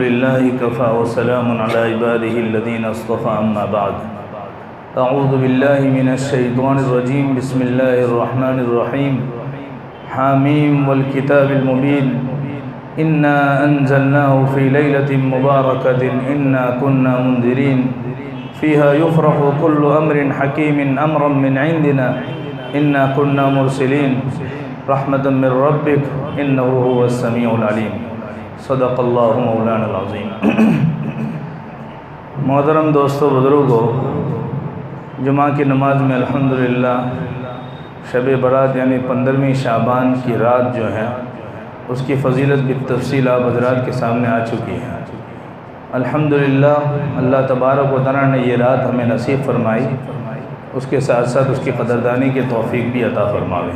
لله كفى وسلام على عباده الذين اصطفى أما بعد أعوذ بالله من الشيطان الرجيم بسم الله الرحمن الرحيم حاميم والكتاب المبين إنا أنزلناه في ليلة مباركة إنا كنا منذرين فيها يفرح كل أمر حكيم أمرا من عندنا إنا كنا مرسلين رحمة من ربك إنه هو السميع العليم صدق اللہ مولانا العظیم۔ محترم دوستو بزرگو، جمعہ کی نماز میں الحمدللہ شب برات یعنی 15ویں شعبان کی رات جو ہے اس کی فضیلت بالتفصیل آپ حضرات کے سامنے آ چکی ہے۔ الحمدللہ اللہ تبارک و تعالیٰ نے یہ رات ہمیں نصیب فرمائی، اس کے ساتھ ساتھ اس کی قدردانی کی توفیق بھی عطا فرماوے۔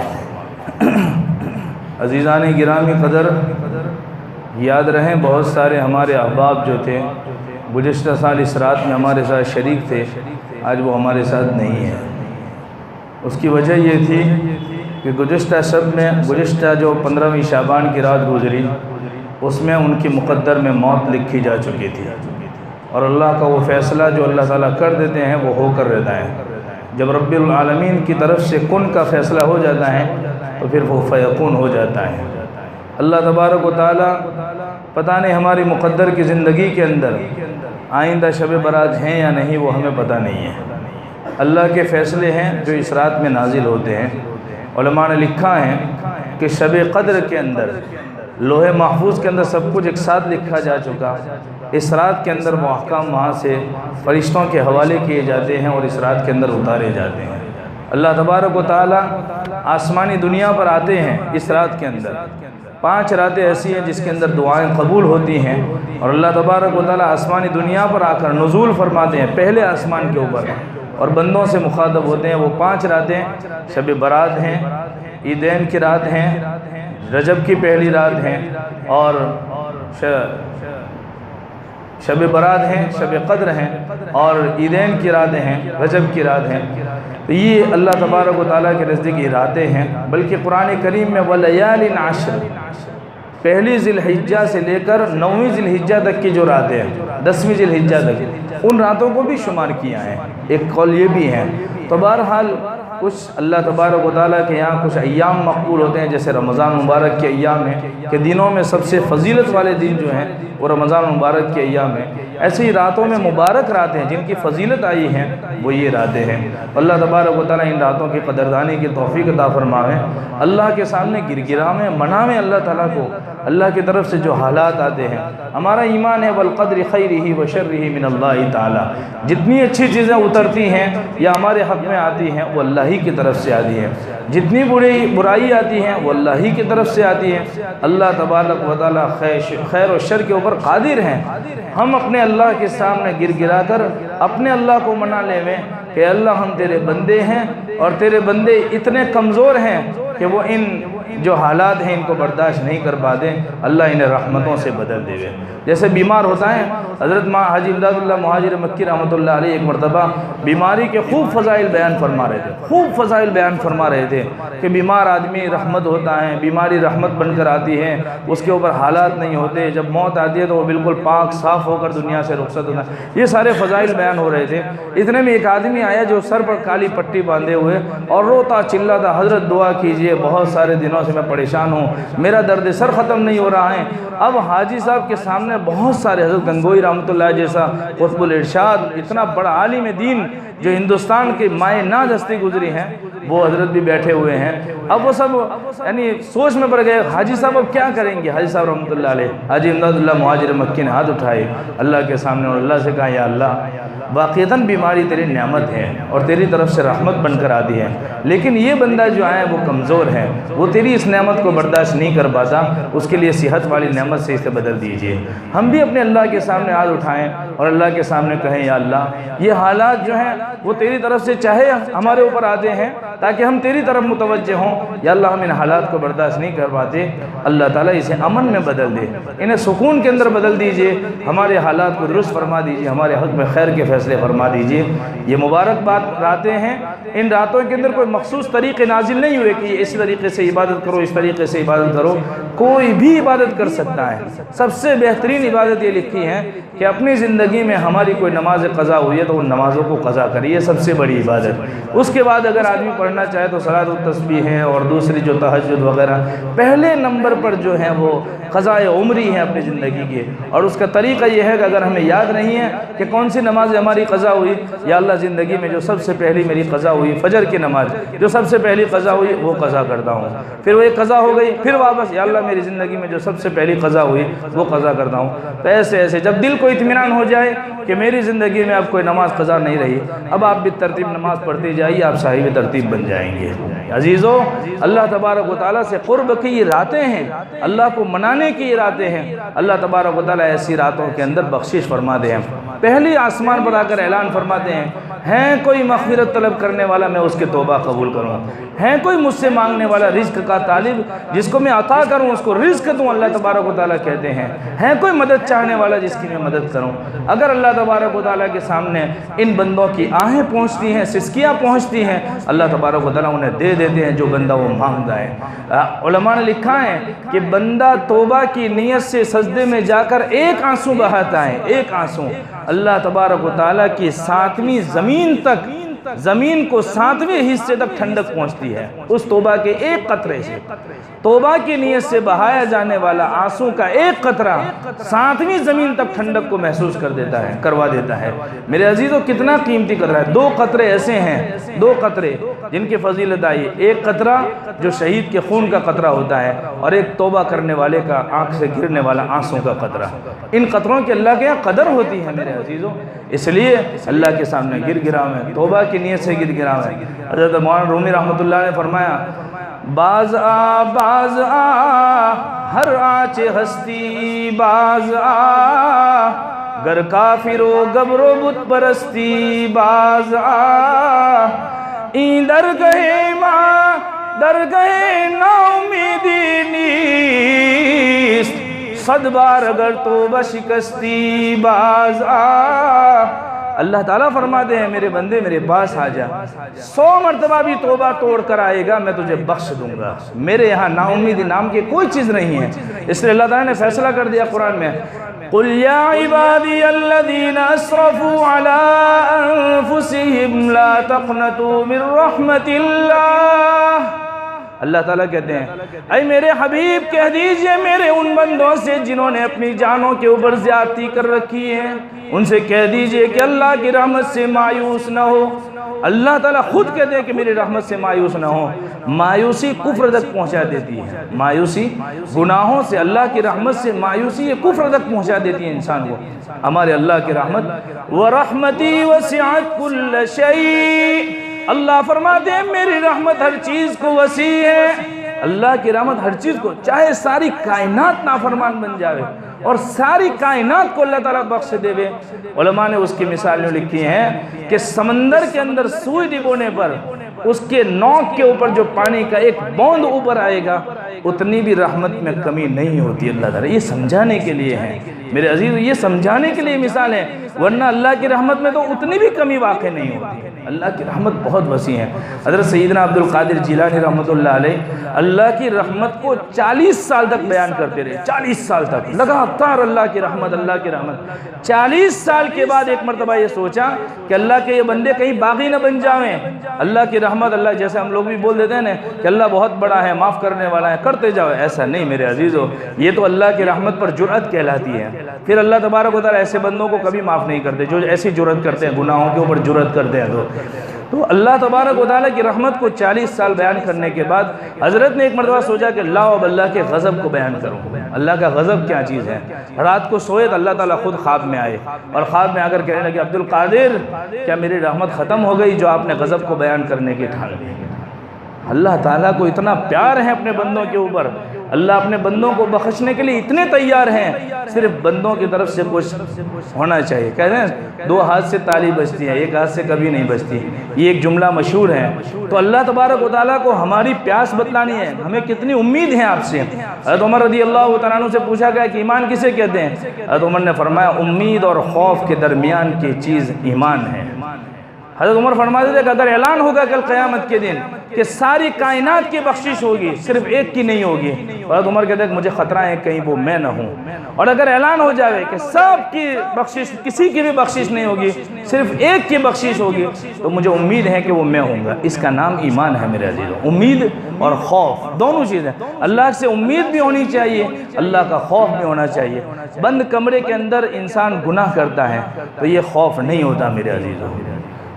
عزیزان گرامی قدر، یاد رہیں بہت سارے ہمارے احباب جو تھے گزشتہ سال اس رات میں ہمارے ساتھ شریک تھے، آج وہ ہمارے ساتھ نہیں ہیں۔ اس کی وجہ یہ تھی کہ گزشتہ جو 15ویں شعبان کی رات گزری اس میں ان کی مقدر میں موت لکھی جا چکی تھی، اور اللہ کا وہ فیصلہ جو اللہ تعالیٰ کر دیتے ہیں وہ ہو کر رہتا ہے۔ جب رب العالمین کی طرف سے کن کا فیصلہ ہو جاتا ہے تو پھر وہ فیکون ہو جاتا ہے۔ اللہ تبارک و تعالیٰ پتہ نہیں ہماری مقدر کی زندگی کے اندر آئندہ شب برات ہیں یا نہیں، وہ ہمیں پتہ نہیں ہے۔ اللہ کے فیصلے ہیں جو اس رات میں نازل ہوتے ہیں۔ علماء نے لکھا ہے کہ شب قدر کے اندر لوح محفوظ کے اندر سب کچھ ایک ساتھ لکھا جا چکا، اس رات کے اندر وہ احکام وہاں سے فرشتوں کے حوالے کیے جاتے ہیں اور اس رات کے اندر اتارے جاتے ہیں۔ اللہ تبارک و تعالیٰ آسمانی دنیا پر آتے ہیں اس رات کے اندر۔ 5 راتیں ایسی ہیں جس کے اندر دعائیں قبول ہوتی ہیں، اور اللہ تبارک و تعالیٰ آسمانی دنیا پر آ کر نزول فرماتے ہیں پہلے آسمان کے اوپر، اور بندوں سے مخاطب ہوتے ہیں۔ وہ 5 راتیں شب برات ہیں، عیدین کی رات ہیں، رجب کی پہلی رات ہیں، اور شب برات ہیں، شب قدر ہیں، اور عیدین کی راتیں ہیں، رجب کی رات ہیں۔ تو یہ اللہ تبارک و تعالیٰ کے نزدیک یہ راتیں ہیں۔ بلکہ قرآن کریم میں وَلَيَالٍ عَشْرٍ، پہلی ذی الحجہ سے لے کر 9ویں ذی الحجہ تک کی جو راتیں ہیں، 10ویں ذی الحجہ تک، ان راتوں کو بھی شمار کیا ہے۔ ایک قول یہ بھی ہے۔ تو بہرحال کچھ اللہ تبارک و تعالیٰ کے یہاں کچھ ایام مقبول ہوتے ہیں، جیسے رمضان مبارک کے ایام ہیں کہ دنوں میں سب سے فضیلت والے دن جو ہیں وہ رمضان مبارک کے ایام ہیں۔ ایسے ہی راتوں میں مبارک راتیں جن کی فضیلت آئی ہیں وہ یہ راتیں ہیں۔ اللہ تبارک و تعالیٰ ان راتوں کی قدردانی کی توفیق عطا فرمائے۔ اللہ کے سامنے گرگرائیں، منائیں اللہ تعالیٰ کو۔ اللہ کی طرف سے جو حالات آتے ہیں، ہمارا ایمان ہے والقدر خیرہ وشرہ من اللہ تعالیٰ، جتنی اچھی چیزیں اترتی ہیں یا ہمارے حق میں آتی ہیں وہ اللہ ہی کی طرف سے آتی ہیں، جتنی برائی آتی ہیں وہ اللہ ہی کی طرف سے آتی ہیں۔ اللہ تبارک و تعالیٰ خیر و شر کے اوپر قادر ہیں۔ ہم اپنے اللہ کے سامنے گرگرا کر اپنے اللہ کو منا لے میں کہ اللہ ہم تیرے بندے ہیں، اور تیرے بندے اتنے کمزور ہیں کہ وہ ان جو حالات ہیں ان کو برداشت نہیں کر پاتے، اللہ انہیں رحمتوں سے بدل دے گے۔ جیسے بیمار ہوتا ہے، حضرت حاجی امداد اللہ مہاجر مکی رحمۃ اللہ علیہ ایک مرتبہ بیماری کے خوب فضائل بیان فرما رہے تھے کہ بیمار آدمی رحمت ہوتا ہے، بیماری رحمت بن کر آتی ہے، اس کے اوپر حالات نہیں ہوتے، جب موت آتی ہے تو وہ بالکل پاک صاف ہو کر دنیا سے رخصت ہوتا ہے۔ یہ سارے فضائل بیان ہو رہے تھے۔ اتنے میں ایک آدمی آیا جو سر پر کالی پٹی باندھے ہوئے اور روتا چلاتا، حضرت دعا کیجئے، بہت سارے دنوں سے میں پریشان ہوں، میرا درد سر ختم نہیں ہو رہا ہے۔ اب حاجی صاحب کے سامنے بہت سارے، حضرت گنگوئی رحمۃ اللہ جیسا قطب الارشاد، اتنا بڑا عالم دین جو ہندوستان کے مائے ناز ہستی گزری ہیں، وہ حضرت بھی بیٹھے ہوئے ہیں۔ اب وہ سب یعنی سوچ میں پڑ گئے، حاجی صاحب اب کیا کریں گے؟ حاجی صاحب رحمۃ اللہ علیہ، حاجی امداد اللہ مہاجر مکی نے ہاتھ اٹھائے اللہ کے سامنے اور اللہ سے کہا، یا اللہ واقعتاً بیماری تیری نعمت ہے اور تیری طرف سے رحمت بن کر آتی ہے، لیکن یہ بندہ جو ہے وہ کمزور ہے، وہ تیری اس نعمت کو برداشت نہیں کر پاتا، اس کے لیے صحت والی نعمت سے اسے بدل دیجئے۔ ہم بھی اپنے اللہ کے سامنے ہاتھ اٹھائیں اور اللہ کے سامنے کہیں، یا اللہ یہ حالات جو ہیں وہ تیری طرف سے چاہے ہمارے اوپر آتے ہیں، تاکہ ہم تیری طرف متوجہ ہوں۔ یا اللہ ہم ان حالات کو برداشت نہیں کر پاتے، اللہ تعالیٰ اسے امن میں بدل دے، انہیں سکون کے اندر بدل دیجئے، ہمارے حالات کو درست فرما دیجئے، ہمارے حق میں خیر کے فیصلے فرما دیجئے۔ یہ مبارک بات راتیں ہیں، ان راتوں کے اندر کوئی مخصوص طریقے نازل نہیں ہوئے کہ اس طریقے سے عبادت کرو، اس طریقے سے عبادت کرو، کوئی بھی عبادت کر سکتا ہے۔ سب سے بہترین عبادت یہ لکھی ہے کہ اپنی زندگی میں ہماری کوئی نماز قضا ہوئی ہے تو ان نمازوں کو قضا کریے، سب سے بڑی عبادت۔ اس کے بعد اگر آدمی پڑھنا چاہے تو صلاۃ التسبیح ہے اور دوسری جو تہجد وغیرہ، پہلے نمبر پر جو ہیں وہ قضاء عمری ہیں اپنی زندگی کے، اور اس کا طریقہ یہ ہے کہ اگر ہمیں یاد نہیں ہے کہ کون سی نماز ہماری قضا ہوئی، یا اللہ زندگی میں جو سب سے پہلی میری قضا ہوئی فجر کی نماز، جو سب سے پہلی قضا ہوئی وہ قضا کرتا ہوں، پھر وہ ایک قضا ہو گئی، پھر واپس یا اللہ میری زندگی میں جو سب سے پہلی قضا ہوئی وہ قضا کرتا ہوں۔ تو ایسے ایسے جب دل کو اطمینان ہو جائے کہ میری زندگی میں اب کوئی نماز قضا نہیں رہی، اب آپ بھی ترتیب نماز پڑھتے جائیے، آپ صاحب ترتیب بن جائیں گے۔ عزیزو، اللہ تبارک و تعالیٰ سے قرب کی یہ راتیں ہیں، اللہ کو منانے کی یہ راتیں ہیں، اللہ تبارک و تعالیٰ ایسی راتوں کے اندر بخشش فرما دے ہیں۔ پہلی آسمان پر آ کر اعلان فرماتے ہیں کوئی مغفرت طلب کرنے والا میں اس کے توبہ قبول کروں، ہے کوئی مجھ سے مانگنے والا رزق کا طالب جس کو میں عطا کروں، اس کو رزق دوں، اللہ تبارک و تعالیٰ کہتے ہیں، ہے کوئی مدد چاہنے والا جس کی میں مدد کروں۔ اگر اللہ تبارک و تعالیٰ کے سامنے ان بندوں کی آہیں پہنچتی ہیں، سسکیاں پہنچتی ہیں، اللہ تبارک و تعالیٰ انہیں دے دیتے ہیں جو بندہ وہ مانگتا ہے۔ علماء نے لکھا ہے کہ بندہ توبہ کی نیت سے سجدے میں جا کر ایک آنسو بہاتا ہے، ایک آنسو، اللہ تبارک و تعالیٰ کی ساتویں زمین تک، زمین کو ساتویں حصے تک ٹھنڈک پہنچتی ہے اس توبہ کے ایک قطرے سے۔ توبہ کی نیت سے بہایا جانے والا آنسو کا ایک قطرہ ساتویں زمین تک ٹھنڈک کو محسوس کر دیتا ہے، کروا دیتا ہے۔ میرے عزیزو، کتنا قیمتی قطرہ ہے۔ دو قطرے ایسے ہیں، دو قطرے جن کی فضیلت آئی، ایک قطرہ جو شہید کے خون کا قطرہ ہوتا ہے، اور ایک توبہ کرنے والے کا آنکھ سے گرنے والا آنسو کا قطرہ۔ ان قطروں کی اللہ کے یہاں قدر ہوتی ہے میرے عزیزو، اس لیے اللہ کے سامنے گر گراؤں ہے، توبہ کی نیت سے گر گراؤں ہے۔ حضرت مولانا رومی رحمۃ اللہ نے فرمایا، باز آ ہر آنچ ہستی، باز آ گر کافر و گبر و بت پرستی، باز آ این درگاہ ماں درگاہ نا امیدی نیست، صد بار اگر توبہ شکستی، باز آ۔ اللہ تعالیٰ فرماتے ہیں میرے بندے میرے پاس آ جا، 100 مرتبہ بھی توبہ توڑ کر آئے گا میں تجھے بخش دوں گا، میرے یہاں نا امیدی نام کی کوئی چیز نہیں ہے۔ اس لیے اللہ تعالیٰ نے فیصلہ کر دیا قرآن میں، قُلْ يَا عِبَادِيَ الَّذِينَ أَسْرَفُوا عَلَىٰ أَنفُسِهِمْ لَا تَقْنَطُوا مِن رَحْمَةِ اللَّهِ۔ اللہ تعالیٰ کہتے ہیں اے میرے حبیب کہہ دیجئے میرے ان بندوں سے جنہوں نے اپنی جانوں کے اوپر زیادتی کر رکھی ہے، ان سے کہہ دیجئے کہ اللہ کی رحمت سے مایوس نہ ہو۔ اللہ تعالیٰ خود کہتے ہیں کہ میری رحمت سے مایوس نہ ہو۔ مایوسی کفر تک پہنچا دیتی ہے، مایوسی گناہوں سے، اللہ کی رحمت سے مایوسی یہ کفر تک پہنچا دیتی ہے انسان کو۔ ہمارے اللہ کی رحمت، وَرَحْمَتِي وَسِعَتْ كُلَّ شَيْءٍ، اللہ فرماتے ہیں میری رحمت ہر چیز کو وسیع ہے۔ اللہ کی رحمت ہر چیز کو، چاہے ساری کائنات نافرمان بن جاوے اور ساری کائنات کو اللہ تعالیٰ بخش دے وے۔ علماء نے اس کی مثالیں لکھی ہیں کہ سمندر کے اندر سوئی ڈبونے پر اس کے نوک کے اوپر جو پانی کا ایک بوند اوپر آئے گا اتنی بھی رحمت میں کمی نہیں ہوتی اللہ تعالیٰ۔ یہ سمجھانے کے لیے ہے میرے عزیز، یہ سمجھانے کے لیے مثال ہے، ورنہ اللہ کی رحمت میں تو اتنی بھی کمی واقع نہیں ہوتی۔ اللہ کی رحمت بہت وسیع ہے۔ حضرت سیدنا عبد القادر جیلانی رحمۃ اللہ علیہ اللہ کی رحمت کو 40 سال تک بیان کرتے رہے، 40 سال تک لگاتار اللہ کی رحمت، اللہ کی رحمت۔ 40 سال کے بعد ایک مرتبہ یہ سوچا کہ اللہ کے یہ بندے کہیں باغی نہ بن جاویں، اللہ کی رحمت، اللہ جیسے ہم لوگ بھی بول دیتے ہیں نا کہ اللہ بہت بڑا ہے، معاف کرنے والا ہے، کرتے جاؤ، ایسا نہیں میرے عزیزو، یہ تو اللہ کی رحمت پر جرأت کہلاتی ہے۔ پھر اللہ تبارک و تعالیٰ ایسے بندوں کو کبھی معاف نہیں کرتے جو ایسی جرأت کرتے ہیں، گناہوں کے اوپر جرأت کرتے ہیں۔ تو اللہ تبارک و تعالیٰ کی رحمت کو 40 سال بیان کرنے کے بعد حضرت نے ایک مرتبہ سوچا کہ لاؤ اب اللہ کے غضب کو بیان کروں۔ اللہ کا غضب کیا چیز ہے؟ رات کو سوئے تو اللہ تعالیٰ خود خواب میں آئے اور خواب میں آ کر کہنے لگے عبد القادر کیا میری رحمت ختم ہو گئی جو آپ نے غضب کو بیان کرنے کی ٹھان لی؟ اللہ تعالیٰ کو اتنا پیار ہے اپنے بندوں کے اوپر اللہ اپنے بندوں کو بخشنے کے لیے اتنے تیار ہیں، صرف بندوں کی طرف سے کچھ ہونا چاہیے۔ کہتے ہیں 2 ہاتھ سے تالی بجتی ہے، 1 ہاتھ سے کبھی نہیں بجتی، یہ ایک جملہ مشہور ہے۔ تو اللہ تبارک و تعالیٰ کو ہماری پیاس بتلانی ہے، ہمیں کتنی امید ہے آپ سے۔ حضرت عمر رضی اللہ تعالیٰ عنہ سے پوچھا گیا کہ ایمان کسے کہتے ہیں؟ حضرت عمر نے فرمایا امید اور خوف کے درمیان کی چیز ایمان ہے۔ حضرت عمر فرماتے تھے کہ اگر اعلان ہوگا کل قیامت کے دن کہ ساری کائنات کی بخشش ہوگی، صرف ایک کی نہیں ہوگی، حضرت عمر کہتے ہیں کہ مجھے خطرہ ہے کہیں وہ میں نہ ہوں۔ اور اگر اعلان ہو جائے کہ سب کی بخشش، کسی کی بھی بخشش نہیں ہوگی، صرف ایک کی بخشش ہوگی، تو مجھے امید ہے کہ وہ میں ہوں گا۔ اس کا نام ایمان ہے میرے عزیزو۔ امید اور خوف دونوں چیزیں، اللہ سے امید بھی ہونی چاہیے، اللہ کا خوف بھی ہونا چاہیے۔ بند کمرے کے اندر انسان گناہ کرتا ہے تو یہ خوف نہیں ہوتا میرے عزیزو۔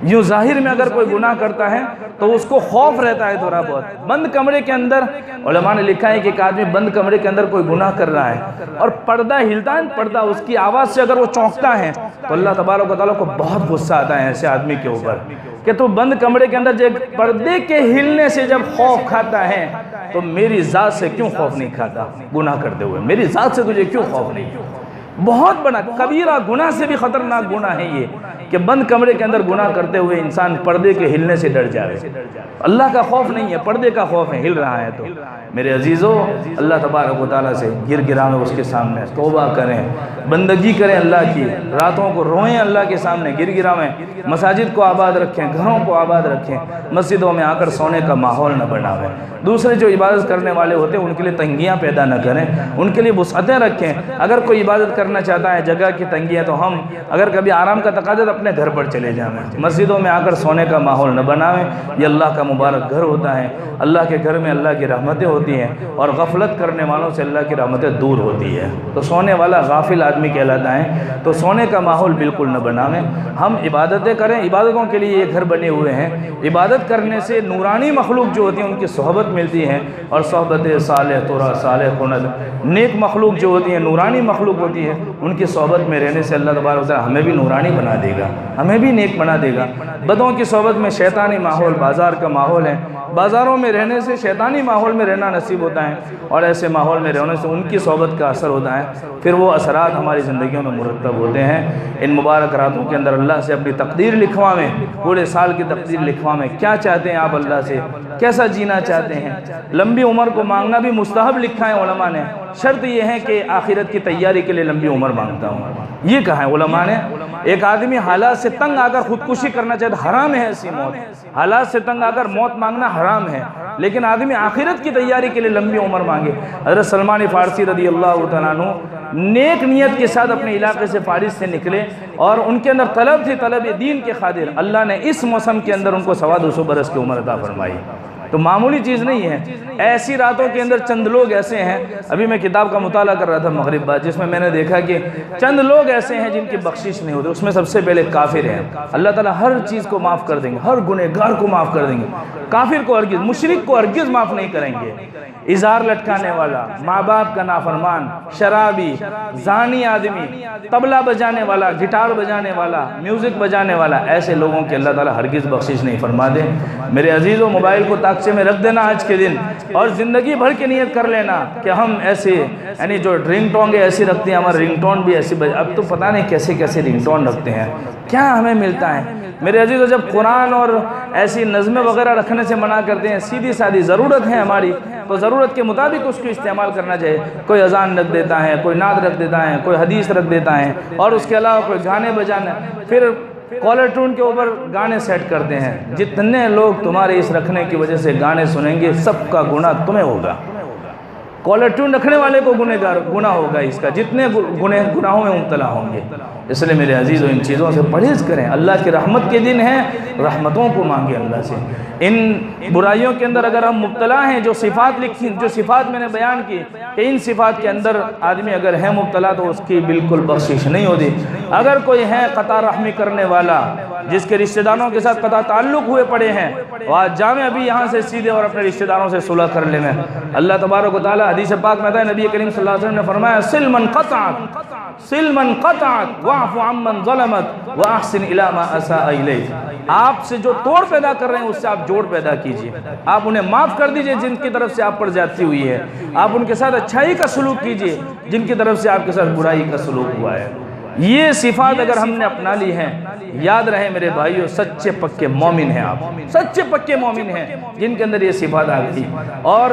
یوں ظاہر میں اگر کوئی گناہ کرتا ہے تو اس کو خوف رہتا ہے تھوڑا بہت۔ بند کمرے کے اندر علماء نے لکھا ہے کہ ایک آدمی بند کمرے کے اندر کوئی گناہ کر رہا ہے اور پردہ ہلتا ہے، پردہ اس کی آواز سے اگر وہ چونکتا ہے تو اللہ تبارک و تعالیٰ کو بہت غصہ آتا ہے ایسے آدمی کے اوپر کہ تو بند کمرے کے اندر جب پردے کے ہلنے سے جب خوف کھاتا ہے تو میری ذات سے کیوں خوف نہیں کھاتا گناہ کرتے ہوئے؟ میری ذات سے تجھے کیوں خوف نہیں؟ بہت بڑا کبیرہ گناہ سے بھی خطرناک گناہ ہے یہ کہ بند کمرے کے اندر گناہ کرتے ہوئے انسان پردے کے ہلنے سے ڈر جائے۔ اللہ کا خوف نہیں ہے، پردے کا خوف ہے، ہل رہا ہے تو میرے عزیزو اللہ تبارک و تعالیٰ سے گر گراویں اس کے سامنے، توبہ کریں، بندگی کریں اللہ کی، راتوں کو روئیں اللہ کے سامنے، گر گراویں، مساجد کو آباد رکھیں، گھروں کو آباد رکھیں، مسجدوں میں آ کر سونے کا ماحول نہ بناویں۔ دوسرے جو عبادت کرنے والے ہوتے ہیں ان کے لیے تنگیاں پیدا نہ کریں، ان کے لیے وسعتیں رکھیں۔ اگر کوئی عبادت کرنا چاہتا ہے، جگہ کی تنگی ہے، تو ہم اگر کبھی آرام کا تقاضا تو اپنے گھر پر چلے جائیں، مسجدوں میں آ کر سونے کا ماحول نہ بناویں۔ یہ اللہ کا مبارک گھر ہوتا ہے، اللہ کے گھر میں اللہ کی رحمتیں ہوتی ہیں اور غفلت کرنے والوں سے اللہ کی رحمتیں دور ہوتی ہے۔ تو سونے والا غافل آدمی کہلاتا ہے، تو سونے کا ماحول بالکل نہ بناویں۔ ہم عبادتیں کریں، عبادتوں کے لیے یہ گھر بنے ہوئے ہیں۔ عبادت کرنے سے نورانی مخلوق جو ہوتی ہیں ان کی صحبت ملتی ہے، اور صحبت صالح ترا صالح کند، نیک مخلوق جو ہوتی ہیں، نورانی مخلوق ہوتی ہے، ان کی صحبت میں رہنے سے اللہ تبارک و تعالیٰ ہمیں بھی نورانی بنا دے گا، ہمیں بھی نیک بنا دے گا۔ بدوں کی صحبت میں شیطانی ماحول، بازار کا ماحول ہے، بازاروں میں رہنے سے شیطانی ماحول میں رہنا نصیب ہوتا ہے، اور ایسے ماحول میں رہنے سے ان کی صحبت کا اثر ہوتا ہے، پھر وہ اثرات ہماری زندگیوں میں مرتب ہوتے ہیں۔ ان مبارک راتوں کے اندر اللہ سے اپنی تقدیر لکھواویں، پورے سال کی تقدیر لکھواویں، کیا چاہتے ہیں آپ اللہ سے، کیسا جینا چاہتے ہیں۔ لمبی عمر کو مانگنا بھی مستحب لکھا ہے علماء نے، شرط یہ ہے کہ آخرت کی تیاری کے لیے لمبی عمر مانگتا ہوں، یہ کہا ہے علماء نے۔ ایک آدمی حالات سے تنگ آ کر خودکشی کرنا چاہتا ہے، حرام ہے ایسی موت، حالات سے تنگ آ کر موت مانگنا حرام ہے، لیکن آدمی آخرت کی تیاری کے لیے لمبی عمر مانگے۔ حضرت سلمان فارسی رضی اللہ تعالیٰ عنہ نیک نیت کے ساتھ اپنے علاقے سے فارس سے نکلے، اور ان کے اندر طلب تھی، طلب دین کے خاطر۔ اللہ نے اس موسم کے اندر ان کو 225 برس کی عمر عطا فرمائی، تو معمولی چیز نہیں ہے۔ ایسی راتوں کے اندر چند لوگ ایسے ہیں، ابھی میں کتاب کا مطالعہ کر رہا تھا مغرب بعد، جس میں میں نے دیکھا کہ چند لوگ ایسے ہیں جن کی بخشش نہیں ہوتی، اس میں سب سے پہلے کافر ہیں۔ اللہ تعالیٰ ہر چیز کو معاف کر دیں گے، ہر گنہگار کو معاف کر دیں گے، کافر کو ہرگز، مشرک کو ہرگز معاف نہیں کریں گے۔ ازار لٹکانے والا، ماں باپ کا نافرمان، شرابی، زانی آدمی، طبلہ بجانے والا، گٹار بجانے والا، میوزک بجانے والا، ایسے لوگوں کی اللہ تعالیٰ ہرگز بخشش نہیں فرما دے۔ میرے عزیزو، موبائل کو تاکچے میں رکھ دینا آج کے دن، اور زندگی بھر کی نیت کر لینا کہ ہم ایسے، یعنی جو رنگ ٹون ایسی رکھتے ہیں، ہمارے رنگ ٹون بھی ایسی اب تو پتہ نہیں کیسے کیسے رنگ ٹون رکھتے ہیں، کیا ہمیں ملتا ہے۔ میرے عزیزو، جب قرآن اور ایسی نظمیں وغیرہ رکھنے سے منع کرتے ہیں، سیدھی سادھی ضرورت ہے ہماری، تو ضرورت کے مطابق اس کو استعمال کرنا چاہیے۔ کوئی اذان رکھ دیتا ہے، کوئی نعت رکھ دیتا ہے، کوئی حدیث رکھ دیتا ہے، اور اس کے علاوہ کوئی گانے بجانا، پھر کالر ٹون کے اوپر گانے سیٹ کرتے ہیں۔ جتنے لوگ تمہارے اس رکھنے کی وجہ سے گانے سنیں گے، سب کا گناہ تمہیں ہوگا۔ کالر ٹون رکھنے والے کو گناہ ہوگا اس کا، جتنے گناہوں میں مبتلا ہوں گے۔ اس لیے میرے عزیزو، ان چیزوں سے پرہیز کریں۔ اللہ کی رحمت کے دن ہیں، رحمتوں کو مانگیں اللہ سے۔ ان برائیوں کے اندر اگر ہم مبتلا ہیں، جو صفات میں نے بیان کی کہ ان صفات کے اندر آدمی اگر ہے مبتلا تو اس کی بالکل بخشش نہیں ہوتی۔ اگر کوئی ہے قطع رحمی کرنے والا، جس کے رشتہ داروں کے ساتھ قطع تعلق ہوئے پڑے ہیں، وہ آج جامع ابھی یہاں سے سیدھے اور اپنے رشتہ داروں سے صلح کر لیں۔ اللہ تبارک و تعالی حدیث پاک میں ہے، نبی کریم صلی اللہ علیہ وسلم نے فرمایا سل من قطعت واعف عمن ظلمت واحسن الی ما اساء الیک۔ آپ سے جو توڑ پیدا کر رہے ہیں اس سے آپ جوڑ پیدا کیجئے، آپ انہیں معاف کر دیجئے جن کی طرف سے آپ پر زیادتی ہوئی ہے، آپ ان کے ساتھ اچھائی کا سلوک کیجئے جن کی طرف سے آپ کے ساتھ برائی کا سلوک ہوا ہے۔ یہ صفات اگر ہم نے اپنا لی ہیں، یاد رہے میرے بھائیو، سچے پکے مومن ہیں آپ، سچے پکے مومن ہیں جن کے اندر یہ صفات آتی۔ اور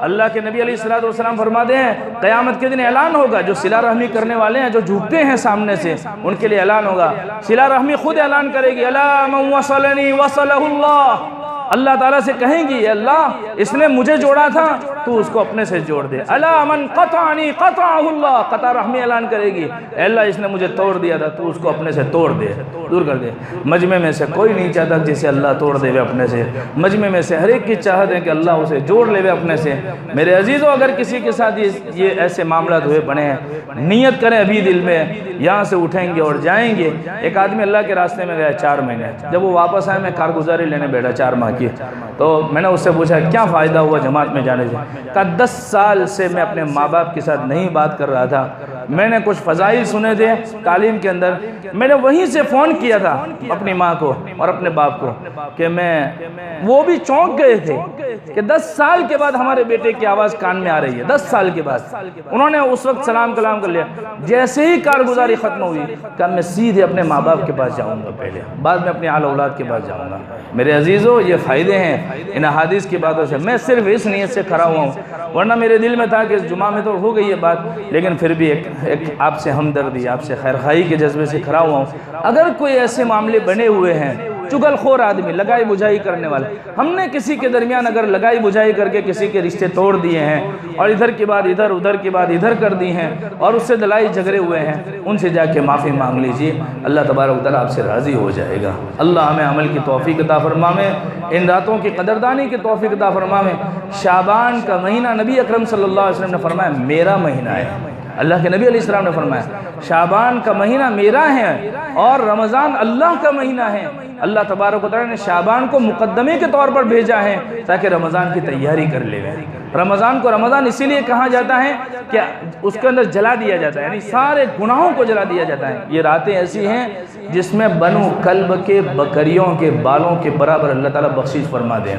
اللہ کے نبی علیہ السلام فرماتے ہیں قیامت کے دن اعلان ہوگا، جو صلہ رحمی کرنے والے ہیں، جو جھکتے ہیں سامنے سے، ان کے لیے اعلان ہوگا۔ صلہ رحمی خود اعلان کرے گی الا من وصلنی وصلہ اللہ، اللہ تعالیٰ سے کہیں گی اللہ اس نے مجھے جوڑا تھا تو اس کو اپنے سے جوڑ دے۔ الا من قطعنی قطعہ اللہ، قطع رحمی اعلان کرے گی اے اللہ اس نے مجھے توڑ دیا تھا تو اس کو اپنے سے توڑ دے، دور کر دے۔ مجمع میں سے کوئی نہیں چاہتا جسے اللہ توڑ دے اپنے سے، مجمع میں سے ہر ایک کی چاہت ہے کہ اللہ اسے جوڑ لے اپنے سے۔ میرے عزیزو، اگر کسی کے ساتھ یہ ایسے معاملات ہوئے بنے ہیں، نیت کریں ابھی دل میں، یہاں سے اٹھیں گے اور جائیں گے۔ ایک آدمی اللہ کے راستے میں گیا 4 مہینے، جب وہ واپس آئے میں کارگزاری لینے بیٹھا 4 ماہ کی، تو میں نے اس سے پوچھا کیا فائدہ ہوا جماعت میں جانے سے؟ کہا 10 سال سے میں اپنے ماں باپ کے ساتھ نہیں بات کر رہا تھا، میں نے کچھ فضائل سنے تھے تعلیم کے اندر، میں نے وہیں سے فون کیا تھا اپنی ماں کو اور اپنے باپ کو کہ وہ بھی چونک گئے تھے کہ 10 سال کے بعد ہمارے بیٹے کی آواز کان میں آ رہی ہے۔ 10 سال کے بعد انہوں نے اس وقت سلام کلام کر لیا، جیسے ہی کارگزاری ختم ہوئی کہ میں سیدھے اپنے ماں باپ کے پاس جاؤں گا، پہلے بعد میں اپنی اہل اولاد کے پاس جاؤں گا۔ میرے عزیزو، یہ فائدے ہیں ان احادیث کی باتوں سے۔ میں صرف اس نیت سے کھڑا ہوا ہوں، ورنہ میرے دل میں تھا کہ اس جمعہ میں تو ہو گئی یہ بات، لیکن پھر بھی ایک آپ سے ہمدردی، آپ سے خیرخواہی کے جذبے سے کھڑا ہوا ہوں۔ اگر کوئی ایسے معاملے بنے ہوئے ہیں، چگل خور آدمی، لگائی بجھائی کرنے والے، ہم نے کسی کے درمیان اگر لگائی بجھائی کر کے کسی کے رشتے توڑ دیے ہیں اور ادھر کی بات ادھر، ادھر کی بات ادھر کر دی ہیں اور اس سے لڑائی جھگڑے ہوئے ہیں، ان سے جا کے معافی مانگ لیجئے، اللہ تبارک و تعالیٰ آپ سے راضی ہو جائے گا۔ اللہ ہمیں عمل کی توفیق عطا فرمائے، ان راتوں کی قدردانی کی توفیق عطا فرمائے۔ شعبان کا مہینہ نبی اکرم صلی اللہ علیہ وسلم نے فرمایا میرا مہینہ ہے، اللہ کے نبی علیہ السلام نے فرمایا شعبان کا مہینہ میرا ہے اور رمضان اللہ کا مہینہ ہے۔ اللہ تبارک و تعالیٰ نے شعبان کو مقدمے کے طور پر بھیجا ہے تاکہ رمضان کی تیاری کر لے۔ رمضان کو رمضان اسی لیے کہا جاتا ہے کہ اس کے اندر جلا دیا جاتا ہے، یعنی سارے گناہوں کو جلا دیا جاتا ہے۔ یہ راتیں ایسی ہیں جس میں بنو کلب کے بکریوں کے بالوں کے برابر اللہ تعالیٰ بخشش فرما دیں۔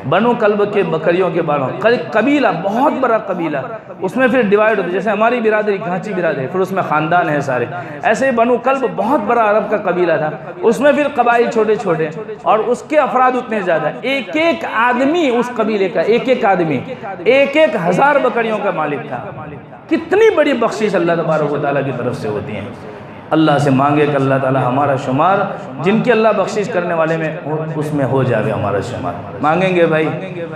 بنو کلب کے بکریوں کے بالوں، قبیلہ بہت بڑا قبیلہ، اس میں پھر ڈیوائیڈ ہوتے، جیسے ہماری برادری گھانچی برادری، پھر اس میں خاندان ہے سارے، ایسے ہی بنو کلب بہت بڑا عرب کا قبیلہ تھا، اس میں پھر قبائل چھوٹے چھوٹے اور اس کے افراد اتنے زیادہ، ایک ایک آدمی اس قبیلے کا، ایک ایک آدمی 1000 بکریوں کا مالک تھا۔ کتنی بڑی بخشش اللہ تبارک و تعالیٰ کی طرف سے ہوتی ہیں۔ اللہ سے مانگے کہ اللہ تعالیٰ ہمارا شمار جن کی اللہ بخشش کرنے والے میں اس میں ہو جائے ہمارا شمار۔ مانگیں گے بھائی،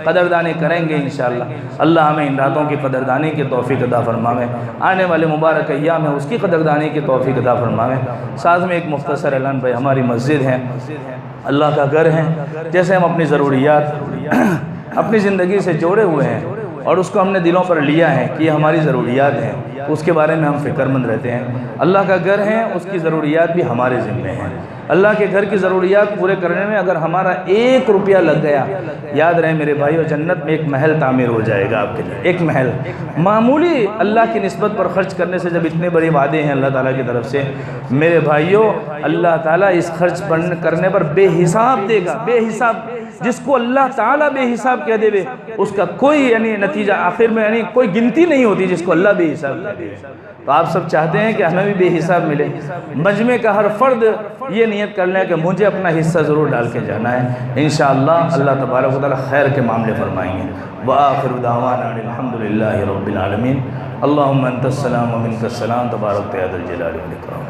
قدردانی کریں گے انشاءاللہ۔ اللہ ہمیں ان راتوں کی قدردانی کی توفیق عطا فرمائے، آنے والے مبارک ایام میں اس کی قدردانی کی توفیق عطا فرمائے۔ ساتھ میں ایک مختصر اعلان، بھائی ہماری مسجد ہے، اللہ کا گھر ہے، جیسے ہم اپنی ضروریات اپنی زندگی سے جوڑے ہوئے ہیں اور اس کو ہم نے دلوں پر لیا ہے کہ یہ ہماری ضروریات ہیں، اس کے بارے میں ہم فکر مند رہتے ہیں۔ اللہ کا گھر ہے، اس کی ضروریات بھی ہمارے ذمہ ہیں۔ اللہ کے گھر کی ضروریات پورے کرنے میں اگر ہمارا 1 روپیہ لگ گیا، یاد رہے میرے بھائیو، جنت میں ایک محل تعمیر ہو جائے گا آپ کے لیے، ایک محل۔ معمولی اللہ کی نسبت پر خرچ کرنے سے جب اتنے بڑے وعدے ہیں اللہ تعالیٰ کی طرف سے، میرے بھائیو اللہ تعالیٰ اس خرچ کرنے پر بے حساب دے گا، بے حساب۔ جس کو اللہ تعالیٰ بے حساب کہہ دے اس کا کوئی نتیجہ آخر میں کوئی گنتی نہیں ہوتی جس کو اللہ بے حساب کہہ دے۔ تو آپ سب چاہتے ہیں کہ ہمیں بھی بے حساب ملے، مجمع کا ہر فرد یہ نیت کر لیں کہ مجھے اپنا حصہ ضرور ڈال کے جانا ہے، انشاءاللہ اللہ تبارک و تعالیٰ خیر کے معاملے فرمائیں گے۔ وآخر دعوانا الحمدللہ رب العالمین، اللہم انت السلام و منک السلام، تبارک یا ذا الجلال والاکرام۔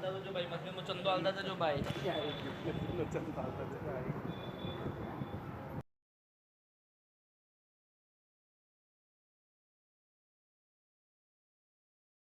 આલતા તો જો ભાઈ મતલબ ચંદો આલતા તો જો ભાઈ ચંદો આલતા